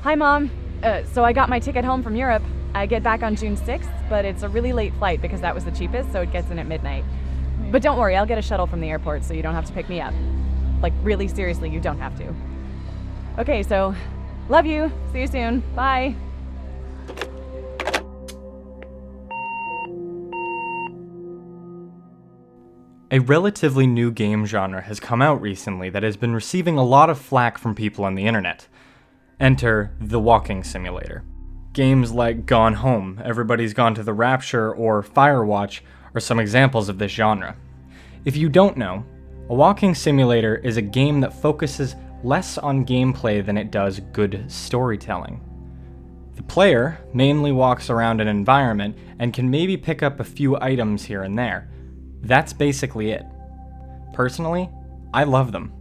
Hi, Mom. So I got my ticket home from Europe. I get back on June 6th, but it's a really late flight because that was the cheapest, so it gets in at midnight. But don't worry, I'll get a shuttle from the airport so you don't have to pick me up. Like, really, seriously, you don't have to. Okay, so, love you. See you soon. Bye. A relatively new game genre has come out recently that has been receiving a lot of flack from people on the internet. Enter the walking simulator. Games like Gone Home, Everybody's Gone to the Rapture, or Firewatch are some examples of this genre. If you don't know, a walking simulator is a game that focuses less on gameplay than it does good storytelling. The player mainly walks around an environment and can maybe pick up a few items here and there. That's basically it. Personally, I love them.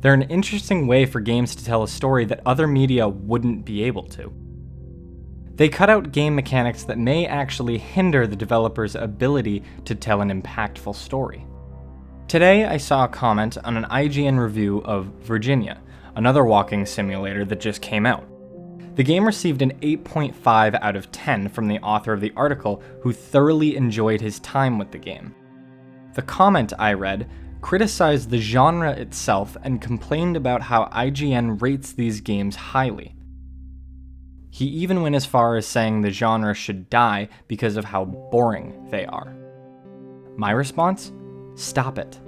They're an interesting way for games to tell a story that other media wouldn't be able to. They cut out game mechanics that may actually hinder the developer's ability to tell an impactful story. Today, I saw a comment on an IGN review of Virginia, another walking simulator that just came out. The game received an 8.5 out of 10 from the author of the article, who thoroughly enjoyed his time with the game. The comment I read criticized the genre itself and complained about how IGN rates these games highly. He even went as far as saying the genre should die because of how boring they are. My response? Stop it.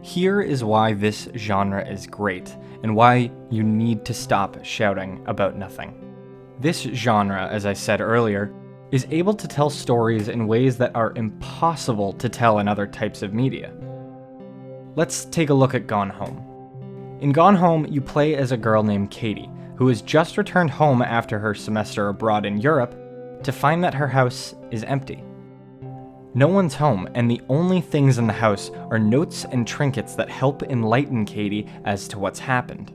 Here is why this genre is great, and why you need to stop shouting about nothing. This genre, as I said earlier, is able to tell stories in ways that are impossible to tell in other types of media. Let's take a look at Gone Home. In Gone Home, you play as a girl named Katie, who has just returned home after her semester abroad in Europe to find that her house is empty. No one's home, and the only things in the house are notes and trinkets that help enlighten Katie as to what's happened.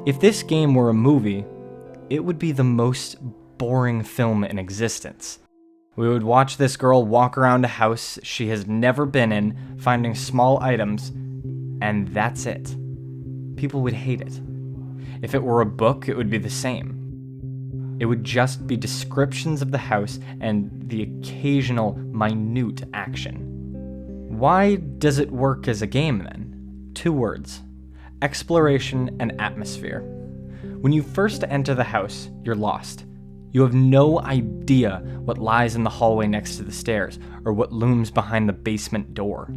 If this game were a movie, it would be the most boring film in existence. We would watch this girl walk around a house she has never been in, finding small items, and that's it. People would hate it. If it were a book, it would be the same. It would just be descriptions of the house and the occasional minute action. Why does it work as a game then? 2 words: exploration and atmosphere. When you first enter the house, you're lost. You have no idea what lies in the hallway next to the stairs, or what looms behind the basement door.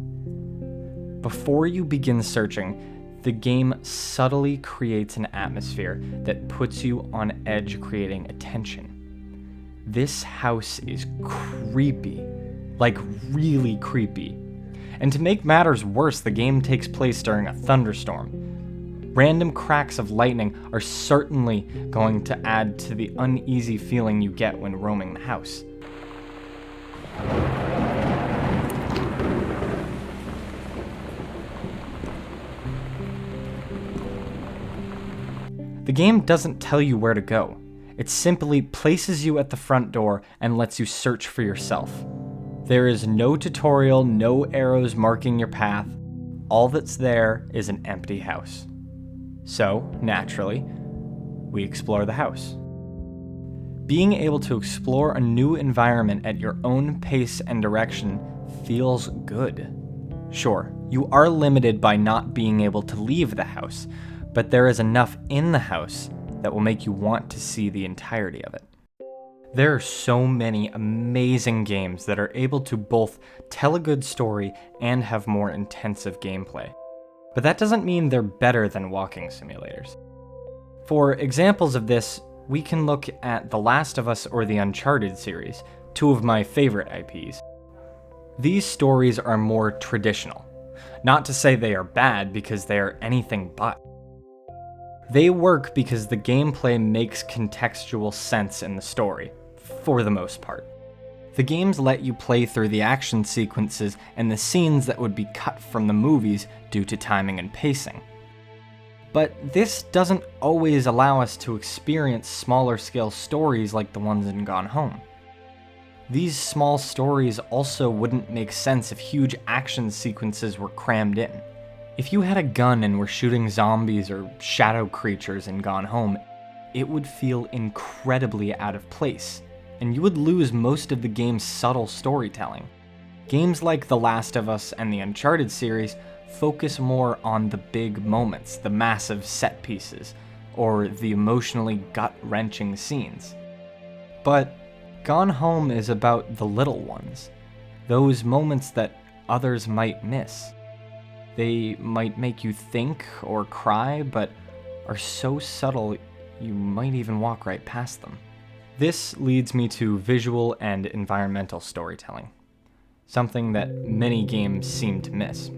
Before you begin searching, the game subtly creates an atmosphere that puts you on edge, creating attention. This house is creepy, like really creepy. And to make matters worse, the game takes place during a thunderstorm. Random cracks of lightning are certainly going to add to the uneasy feeling you get when roaming the house. The game doesn't tell you where to go. It simply places you at the front door and lets you search for yourself. There is no tutorial, no arrows marking your path. All that's there is an empty house. So, naturally, we explore the house. Being able to explore a new environment at your own pace and direction feels good. Sure, you are limited by not being able to leave the house, but there is enough in the house that will make you want to see the entirety of it. There are so many amazing games that are able to both tell a good story and have more intensive gameplay. But that doesn't mean they're better than walking simulators. For examples of this, we can look at The Last of Us or the Uncharted series, 2 of my favorite IPs. These stories are more traditional. Not to say they are bad, because they are anything but. They work because the gameplay makes contextual sense in the story, for the most part. The games let you play through the action sequences and the scenes that would be cut from the movies due to timing and pacing. But this doesn't always allow us to experience smaller scale stories like the ones in Gone Home. These small stories also wouldn't make sense if huge action sequences were crammed in. If you had a gun and were shooting zombies or shadow creatures in Gone Home, it would feel incredibly out of place, and you would lose most of the game's subtle storytelling. Games like The Last of Us and the Uncharted series focus more on the big moments, the massive set pieces, or the emotionally gut-wrenching scenes. But Gone Home is about the little ones, those moments that others might miss. They might make you think or cry, but are so subtle you might even walk right past them. This leads me to visual and environmental storytelling, something that many games seem to miss.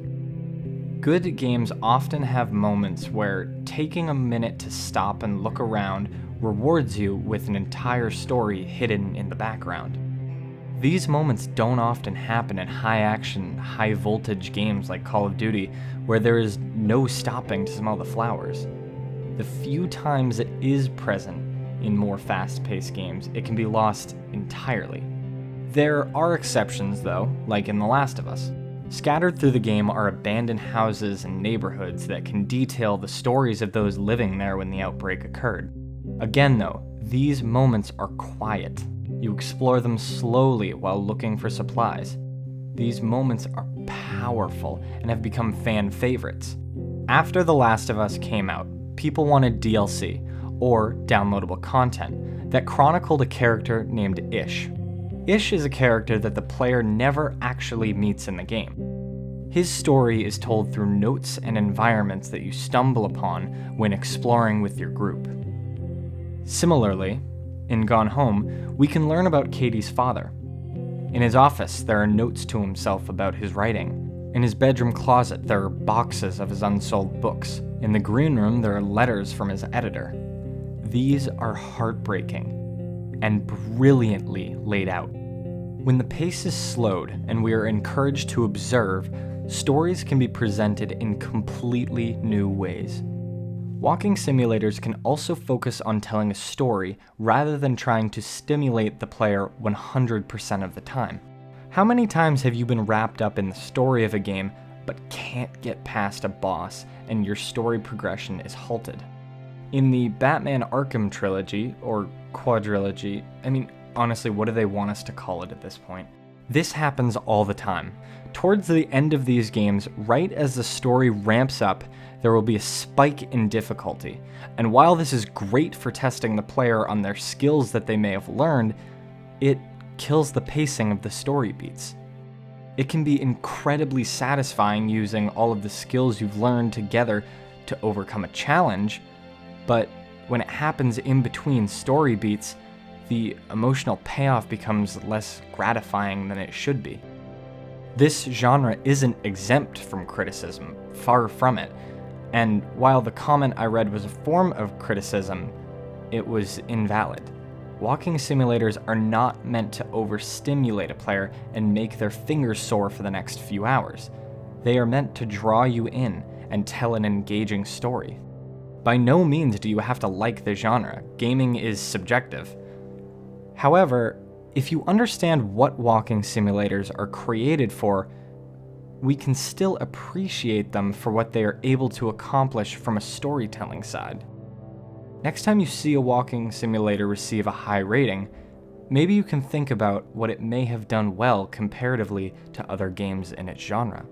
Good games often have moments where taking a minute to stop and look around rewards you with an entire story hidden in the background. These moments don't often happen in high-action, high-voltage games like Call of Duty, where there is no stopping to smell the flowers. The few times it is present in more fast-paced games, it can be lost entirely. There are exceptions, though, like in The Last of Us. Scattered through the game are abandoned houses and neighborhoods that can detail the stories of those living there when the outbreak occurred. Again, though, these moments are quiet. You explore them slowly while looking for supplies. These moments are powerful and have become fan favorites. After The Last of Us came out, people wanted DLC, or downloadable content, that chronicled a character named Ish. Ish is a character that the player never actually meets in the game. His story is told through notes and environments that you stumble upon when exploring with your group. Similarly, in Gone Home, we can learn about Katie's father. In his office, there are notes to himself about his writing. In his bedroom closet, there are boxes of his unsold books. In the green room, there are letters from his editor. These are heartbreaking and brilliantly laid out. When the pace is slowed and we are encouraged to observe, stories can be presented in completely new ways. Walking simulators can also focus on telling a story rather than trying to stimulate the player 100% of the time. How many times have you been wrapped up in the story of a game but can't get past a boss and your story progression is halted? In the Batman Arkham trilogy, or quadrilogy, honestly, what do they want us to call it at this point? This happens all the time. Towards the end of these games, right as the story ramps up, there will be a spike in difficulty. And while this is great for testing the player on their skills that they may have learned, it kills the pacing of the story beats. It can be incredibly satisfying using all of the skills you've learned together to overcome a challenge, but when it happens in between story beats, the emotional payoff becomes less gratifying than it should be. This genre isn't exempt from criticism, far from it, and while the comment I read was a form of criticism, it was invalid. Walking simulators are not meant to overstimulate a player and make their fingers sore for the next few hours. They are meant to draw you in and tell an engaging story. By no means do you have to like the genre. Gaming is subjective. However, if you understand what walking simulators are created for, we can still appreciate them for what they are able to accomplish from a storytelling side. Next time you see a walking simulator receive a high rating, maybe you can think about what it may have done well comparatively to other games in its genre.